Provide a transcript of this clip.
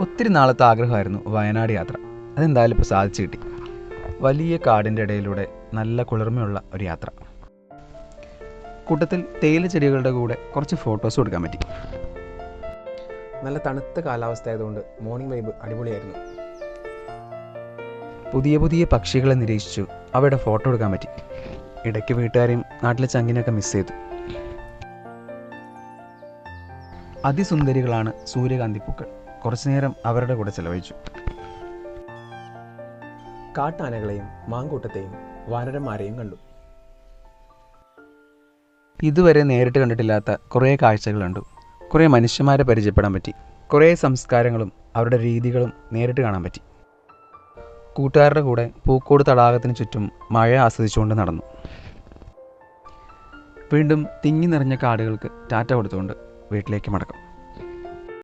ഒത്തിരി നാളത്തെ ആഗ്രഹമായിരുന്നു വയനാട് യാത്ര. അതെന്തായാലും ഇപ്പോൾ സാധിച്ചു കിട്ടി. വലിയ കാടിൻ്റെ ഇടയിലൂടെ നല്ല കുളിർമയുള്ള ഒരു യാത്ര. കൂട്ടത്തിൽ തേയില ചെടികളുടെ കൂടെ കുറച്ച് ഫോട്ടോസ് കൊടുക്കാൻ പറ്റി. നല്ല തണുത്ത കാലാവസ്ഥ ആയതുകൊണ്ട് മോർണിംഗ് വൈബ് അടിപൊളിയായിരുന്നു. പുതിയ പുതിയ പക്ഷികളെ നിരീക്ഷിച്ചു അവയുടെ ഫോട്ടോ എടുക്കാൻ പറ്റി. ഇടയ്ക്ക് വീട്ടുകാരെയും നാട്ടിലെ ചങ്കിനെയൊക്കെ മിസ് ചെയ്തു. അതിസുന്ദരികളാണ് സൂര്യകാന്തിപ്പൂക്കൾ. കുറച്ചു നേരം അവരുടെ കൂടെ ചെലവഴിച്ചു. കാട്ടാനകളെയും മാങ്കൂട്ടത്തെയും വാനരന്മാരെയും കണ്ടു. ഇതുവരെ നേരിട്ട് കണ്ടിട്ടില്ലാത്ത കുറേ കാഴ്ചകൾ കണ്ടു. കുറേ മനുഷ്യന്മാരെ പരിചയപ്പെടാൻ പറ്റി. കുറേ സംസ്കാരങ്ങളും അവരുടെ രീതികളും നേരിട്ട് കാണാൻ പറ്റി. കൂട്ടുകാരുടെ കൂടെ പൂക്കോട് തടാകത്തിന് ചുറ്റും മഴ ആസ്വദിച്ചുകൊണ്ട് നടന്നു. വീണ്ടും തിങ്ങി നിറഞ്ഞ കാടുകൾക്ക് ടാറ്റ കൊടുത്തുകൊണ്ട് വീട്ടിലേക്ക് മടക്കം.